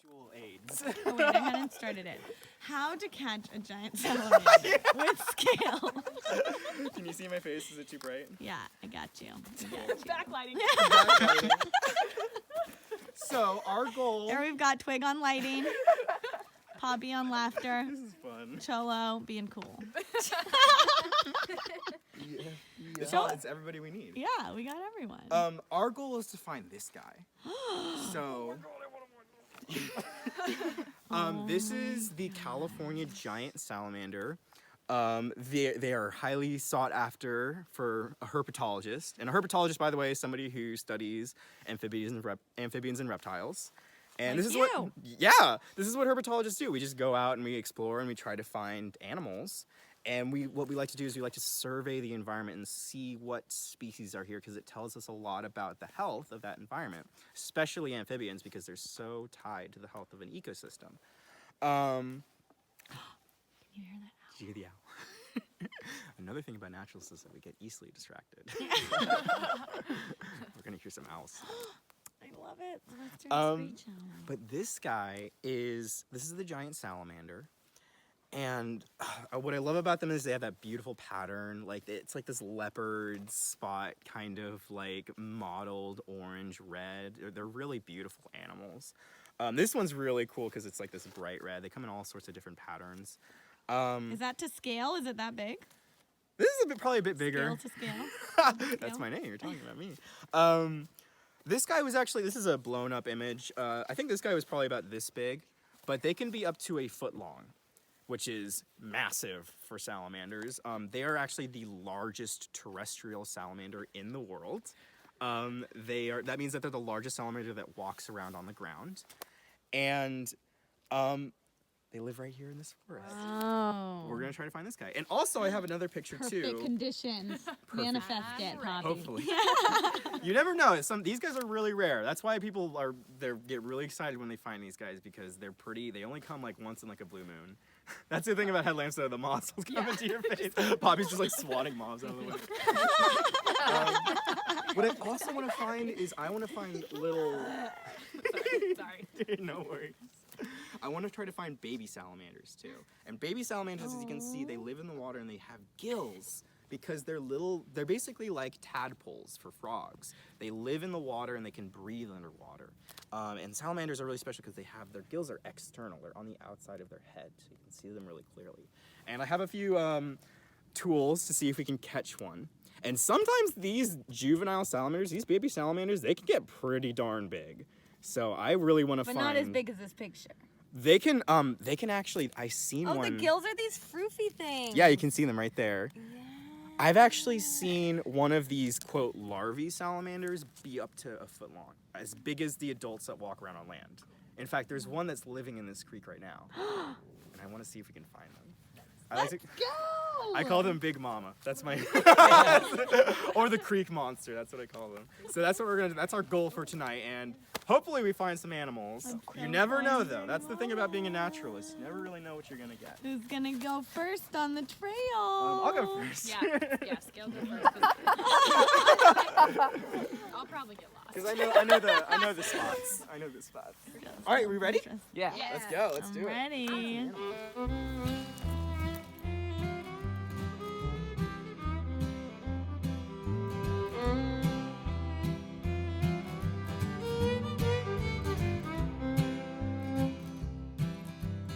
Visual aids. Oh, wait, I hadn't started it. How to catch a giant salamander with scale. Can you see my face? Is it too bright? Yeah, I got you. Backlighting. So our goal. There we've got Twig on lighting, Poppy on laughter, This is fun. Cholo being cool. It's everybody we need. Yeah, we got everyone. Our goal is to find this guy. So. This is the California giant salamander. They are highly sought after for a herpetologist. And a herpetologist, by the way, is somebody who studies amphibians and reptiles. And Like this is you. this is what herpetologists do. We just go out and we explore and we try to find animals. And what we like to do is we like to survey the environment and see what species are here because it tells us a lot about the health of that environment, especially amphibians because they're so tied to the health of an ecosystem. Can you hear that? Did you hear the owl? Another thing about naturalists is that we get easily distracted. We're gonna hear some owls. I love it. Let's do a screech owl. But this is the giant salamander. And what I love about them is they have that beautiful pattern. Like it's like this leopard spot kind of like mottled orange red. They're really beautiful animals. This one's really cool because it's like this bright red. They come in all sorts of different patterns. Is that to scale? Is it that big? This is probably a bit bigger. Scale to scale? That's my name. You're talking about me. This guy was actually, this is a blown up image. I think this guy was probably about this big, but they can be up to a foot long, which is massive for salamanders. They are actually the largest terrestrial salamander in the world. That means that they're the largest salamander that walks around on the ground. And they live right here in this forest. Oh. We're gonna try to find this guy. And also I have another picture too. Perfect conditions. Manifest it, Poppy. Hopefully. You never know. These guys are really rare. That's why people get really excited when they find these guys because they're pretty. They only come like once in like a blue moon. That's the thing about headlamps though. The moths will come into your face. Poppy's just like swatting moths out of the way. What I also want to find is little. Sorry. No worries. I want to try to find baby salamanders too. And baby salamanders, as you can see, they live in the water and they have gills because they're basically like tadpoles for frogs. They live in the water and they can breathe underwater. And salamanders are really special because their gills are external. They're on the outside of their head, so you can see them really clearly. And I have a few tools to see if we can catch one. And sometimes these juvenile salamanders, these baby salamanders, they can get pretty darn big. So I really want to find. But not as big as this picture. They can actually, I seen one. Oh, the gills are these froofy things. Yeah, you can see them right there. Yeah. I've actually seen one of these, quote, larvae salamanders be up to a foot long, as big as the adults that walk around on land. In fact, there's one that's living in this creek right now. And I want to see if we can find them. Let's go! I call them Big Momma. That's my, or the creek monster. That's what I call them. So that's what we're gonna do. That's our goal for tonight, and hopefully we find some animals. You never know, though. That's the thing about being a naturalist. You never really know what you're gonna get. Who's gonna go first on the trail? I'll go first. Yeah, Scale go first. I'll probably get lost. Because I know the spots. I know the spots. All right, we ready? Yeah. Let's go. Let's do it. Ready.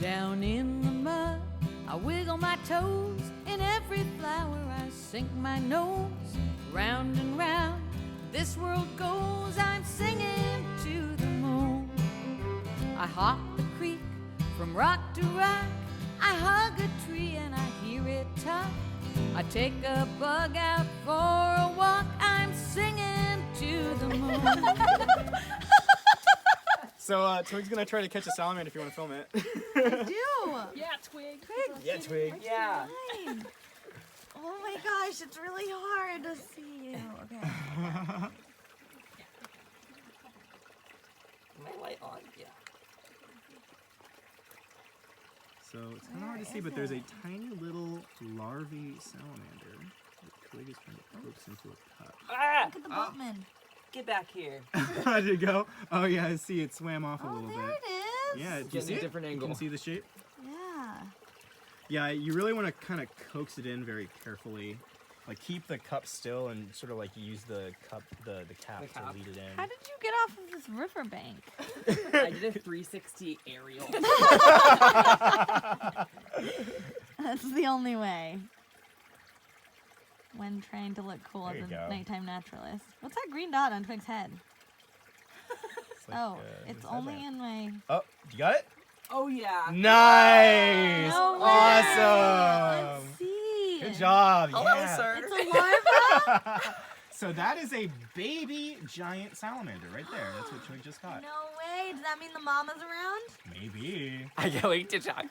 Down in the mud, I wiggle my toes. In every flower, I sink my nose. Round and round, this world goes. I'm singing to the moon. I hop the creek from rock to rock. I hug a tree and I hear it talk. I take a bug out for a walk. I'm singing to the moon. So Twig's gonna try to catch a salamander if you want to film it. I do. Yeah, Twig. Yeah, Twig. Yeah. Fine. Oh my gosh, it's really hard to see you. Okay. My light on. Yeah. So it's kind of hard to see, but there's a tiny little larvae salamander. The Twig is trying to coax into a cup. Ah! Look at the boatman. Get back here. How'd it go? Oh yeah, I see it swam off a Oh, little there bit. it is. Yeah, do you Getting see a it? different You angle. can see the shape? Yeah. Yeah, you really want to kind of coax it in very carefully. Like keep the cup still and sort of like use the cup, the cap The cap. to lead it in. How did you get off of this riverbank? I did a 360 aerial. That's the only way. When trying to look cool There as you a go. nighttime naturalist. What's that green dot on Twig's head? It's like, Oh, it's his only headlamp. in my... Oh, you got it? Oh yeah. Nice! No way. Awesome! Let's see. Good job. Hello, yeah. sir. It's a larva? So that is a baby giant salamander right there. That's what Twig just got. No way. Does that mean the mama's around? Maybe. I can't wait to try.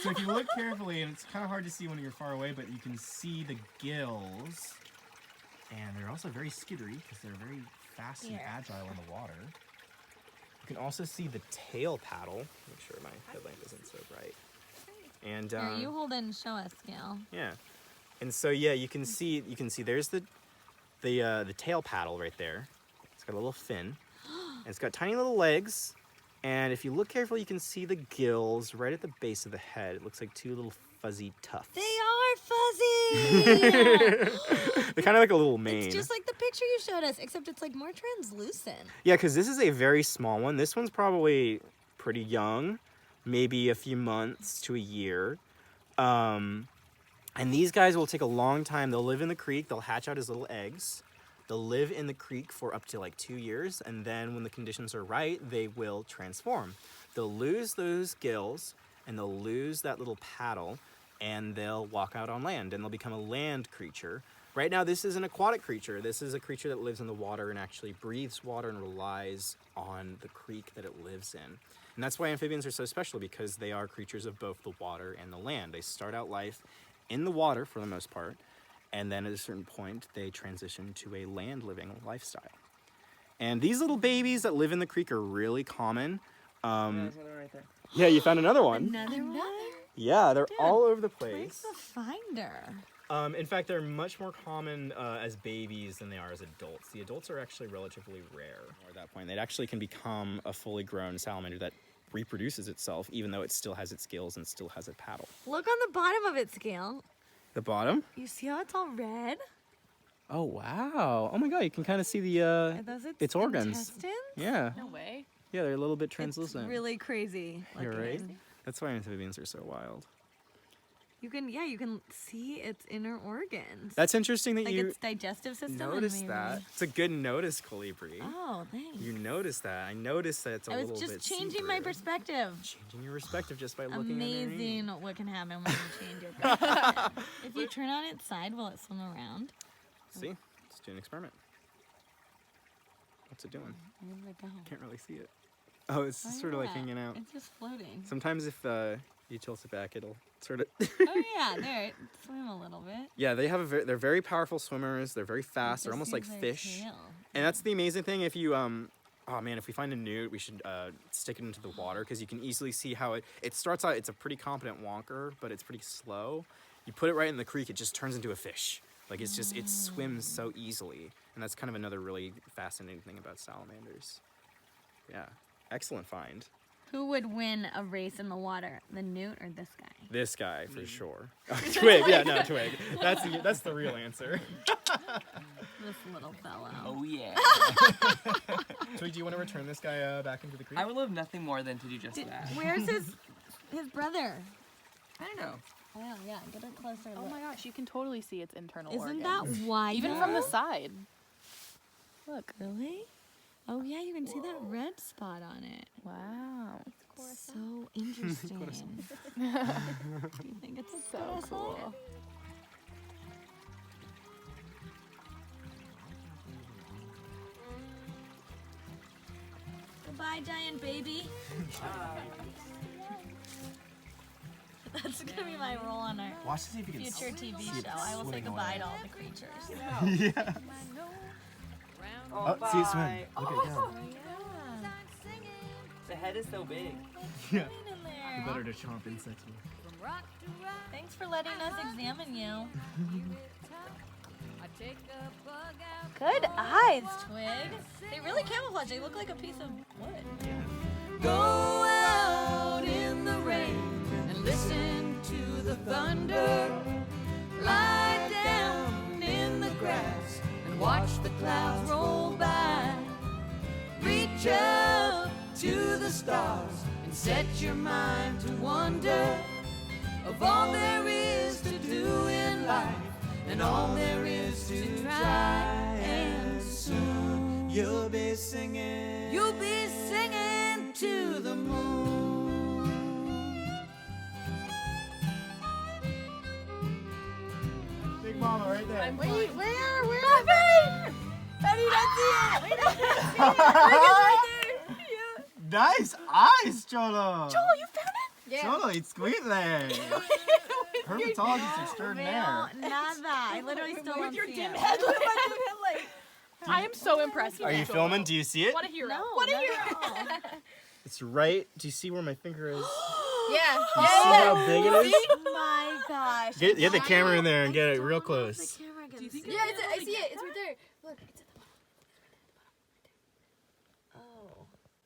So if you look carefully, and it's kind of hard to see when you're far away, but you can see the gills. And they're also very skittery because they're very fast and Here. agile in the water. You can also see the tail paddle. Make sure my headlamp isn't so bright. And Here, you hold it and show us, Gail. yeah, and so yeah, you can see there's the tail paddle right there. It's got a little fin, and it's got tiny little legs. And if you look carefully, you can see the gills right at the base of the head. It looks like two little fuzzy tufts. They are fuzzy! They're kind of like a little mane. It's just like the picture you showed us, except it's like more translucent. Yeah, because this is a very small one. This one's probably pretty young, maybe a few months to a year. And these guys will take a long time. They'll live in the creek. They'll hatch out as little eggs. They'll live in the creek for up to like 2 years. And then when the conditions are right, they will transform. They'll lose those gills and they'll lose that little paddle and they'll walk out on land and they'll become a land creature. Right now, this is an aquatic creature. This is a creature that lives in the water and actually breathes water and relies on the creek that it lives in. And that's why amphibians are so special, because they are creatures of both the water and the land. They start out life in the water for the most part, and then at a certain point, they transition to a land living lifestyle. And these little babies that live in the creek are really common. There's one right there. Yeah, you found another one. Another one? Yeah, they're Dude, all over the Where's place. the finder? In fact, they're much more common as babies than they are as adults. The adults are actually relatively rare. At that point, they actually can become a fully grown salamander that reproduces itself, even though it still has its gills and still has a paddle. Look on the bottom of its scale. The bottom? You see how it's all red? Oh, wow. Oh my god, you can kind of see the, Are those its organs. intestines? Yeah. No way. Yeah, they're a little bit translucent. It's really crazy. You're right. looking. That's why amphibians are so wild. You can see its inner organs. That's interesting that like you its digestive system. noticed and that. maybe- It's a good notice, Colibri. Oh, thanks. You noticed that. I noticed that it's a I little was bit just changing my see-through. perspective. Changing your perspective just by looking Amazing underneath. what can happen when you change your perspective. If you turn on its side, will it swim around? See? Let's do an experiment. What's it doing? Where did it go? Can't really see it. Oh, it's just sort of like yeah. hanging out. It's just floating. Sometimes if you tilt it back, it'll sort of... Oh yeah, there. It swim a little bit. Yeah, they have they're very powerful swimmers. They're very fast. They're Just almost like use their fish. tail. And that's the amazing thing. If you oh man, if we find a newt, we should stick it into the water, because you can easily see how it starts out. It's a pretty competent wonker, but it's pretty slow. You put it right in the creek, it just turns into a fish. Like it's just it swims so easily, and that's kind of another really fascinating thing about salamanders. Yeah, excellent find. Who would win a race in the water, the newt or this guy? This guy for sure. Twig, yeah, no, Twig. That's the real answer. This little fellow. Oh yeah. Twig, do you want to return this guy back into the creek? I would love nothing more than to do just that. Where's his brother? I don't know. Wow, yeah, get a closer Oh look. my gosh, you can totally see its internal Isn't organs. that wide? Even from the side? Look. Really? Oh yeah, you can see that red spot on it. Wow. So interesting. Do you think it's a So corazon? cool. Goodbye, giant baby. That's gonna be my role on our Watch to see if you can future TV see show. it I will say swimming goodbye away. to all the creatures. Yeah. Oh, see it swim. Look at it go. Yeah. The head is so big. Yeah. In there. Better to chomp insects with. Thanks for letting us examine you. I take a bug out. Good eyes. Twig. They really camouflage. They look like a piece of wood. Go out in the rain and listen to the thunder. Lie down in the grass and watch the clouds roll by. Reach up to the stars and set your mind to wonder of all there is to do in life and all there is to try. And soon you'll be singing to the moon. Big Momma right there. Wait, where? Where? Betty! Betty, don't see it! We don't see it! Look, it's right there! Nice eyes, Cholo. Oh, you found it? Cholo, it's sweet there. Herpetologist extraordinaire. No, nada. I literally still don't see it. I am so impressed with Are you filming? Do you see it? What a hero. No, What a not hero. at all. It's right. Do you see where my finger is? Yeah. You see how big it is? Oh my gosh. Get the camera in there and get it real close. The camera can see. Yeah, I see it. It's right there. Look, it's at the bottom.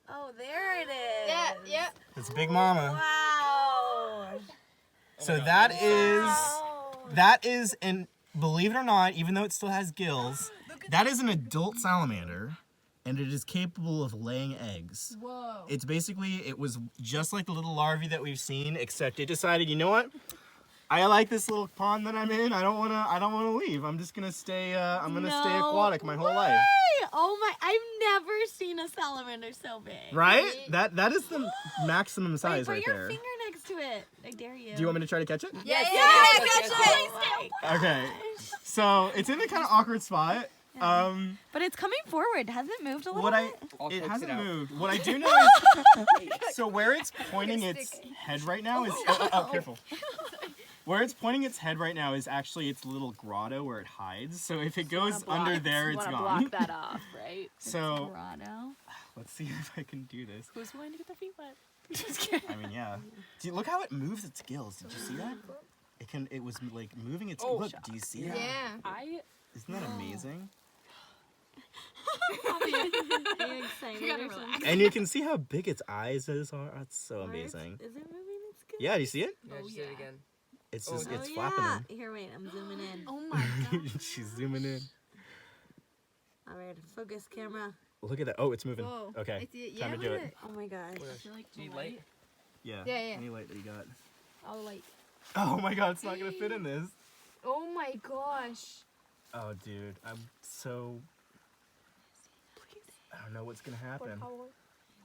Oh, there it is. Yeah. It's Big Momma. Wow. So that is, and believe it or not, even though it still has gills, that is an adult salamander, and it is capable of laying eggs. Whoa. It's basically, it was just like the little larvae that we've seen, except it decided, you know what? I like this little pond that I'm in. I don't wanna leave. I'm just gonna stay. I'm gonna stay aquatic my whole life. Oh my! I've never seen a salamander so big. Right? That is the maximum size Put right your there. finger next to it. I dare you. Do you want me to try to catch it? Yeah. Okay. So it's in a kind of awkward spot. But it's coming forward. Hasn't it moved a little What bit? it coax hasn't it out. moved. What I do know is so where it's pointing its head right now is careful. Where it's pointing its head right now is actually its little grotto where it hides. So if it goes under there, it's gone. Block that off, right? So Grotto. let's see if I can do this. Who's willing to get their feet wet? Just kidding. I mean, yeah. See, look how it moves its gills. Did you see that? It was like moving its. Look, do you see that? Isn't that amazing? Are you excited? or something? And you can see how big its eyes are. That's so Or it's- amazing. Is it moving its gill? Yeah, do you see it? Yeah, just do it again. It's Oh, just yeah. it's flapping them. Here, wait. I'm zooming in. Oh my god. She's zooming in. All right, focus camera. Look at that. Oh, it's moving. Whoa. Okay. Time to do it. Oh my gosh. Do you light? Yeah. Yeah, yeah. Any light that you got. I'll like. Oh my god, it's not gonna fit in this. Oh my gosh. Oh dude, I'm so. I don't know what's gonna happen.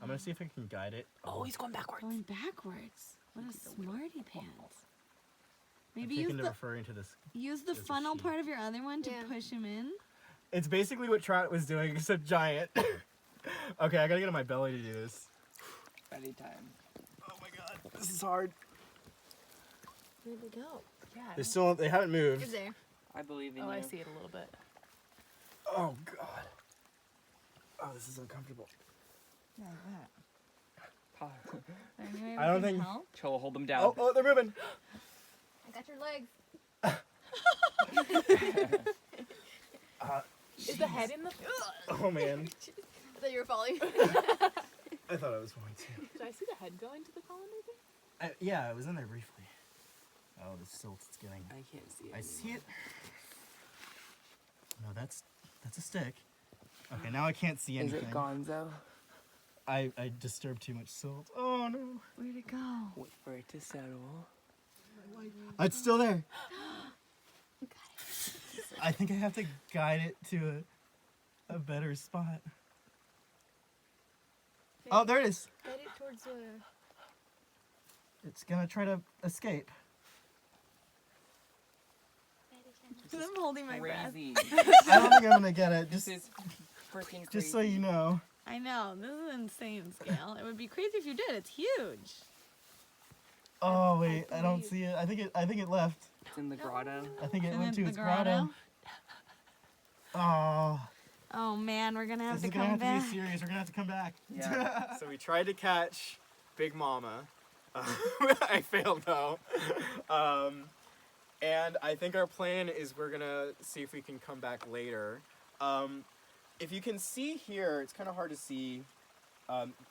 I'm gonna see if I can guide it. Oh, he's going backwards. Going backwards. What a smarty pants. Maybe I think use they're the referring to this. use the It's a funnel sheep. part of your other one to push him in. It's basically what Trout was doing, except giant. Okay, I gotta get on my belly to do this. Ready time. Oh my god, this is hard. Where'd it go? Yeah. They haven't moved. there. I believe in you. Oh, I see it a little bit. Oh god. Oh, this is uncomfortable. I don't think. Cholo, hold them down. Oh, they're moving. I got your legs. Is the head in the? Oh man. I thought you were falling. I thought I was going to. Did I see the head go into the colander thing? Yeah, I was in there briefly. Oh, the silt it's getting. I can't see it. I see it. No, that's a stick. Okay, now I can't see Is anything. it Gonzo? I disturbed too much silt. Oh no. Where'd it go? Wait for it to settle. It's still there. I think I have to guide it to a better spot. Oh, there it is. Guide it towards the. It's gonna try to escape. I'm holding my breath. Crazy. I don't think I'm gonna get it. This Just, is freaking crazy. just so you know. I know, this is insane scale. It would be crazy if you did. It's huge. Oh wait, I don't see it. I think it left. It's in the grotto. I think it And went then to the its grotto. Oh, Oh man, we're gonna have this to is gonna come have back. to be serious. We're gonna have to come back. Yeah. So we tried to catch Big Momma. I failed though. And I think our plan is we're gonna see if we can come back later. If you can see here, it's kind of hard to see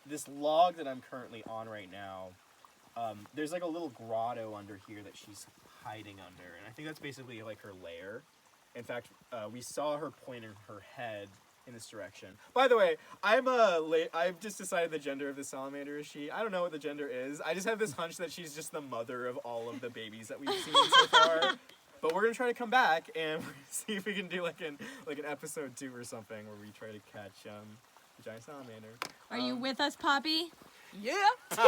this log that I'm currently on right now. There's like a little grotto under here that she's hiding under, and I think that's basically like her lair. In fact, we saw her pointing her head in this direction. By the way, I've just decided the gender of the salamander is she. I don't know what the gender is. I just have this hunch that she's just the mother of all of the babies that we've seen so far. But we're gonna try to come back and see if we can do like an episode 2 or something where we try to catch a giant salamander. Are you with us, Poppy? Yeah. Cholo?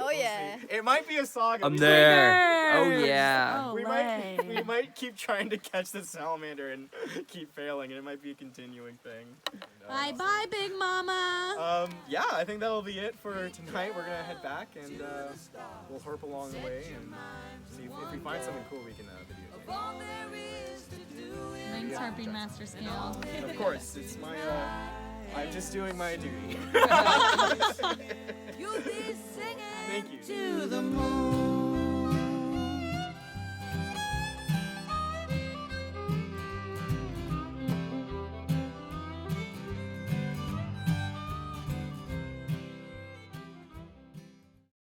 Oh yeah. It might be a saga. I'm We there. Oh Triggers. yeah. Oh, We lay. might keep trying to catch the salamander and keep failing, and it might be a continuing thing. Bye bye, Big Mama. Yeah, I think that'll be it for tonight. We're gonna head back and we'll harp along the way and see if we find something cool we can videotape. Thanks, Harping Master Scale. Of course, it's my I'm just doing my duty. You'll be singing Thank you. to the moon.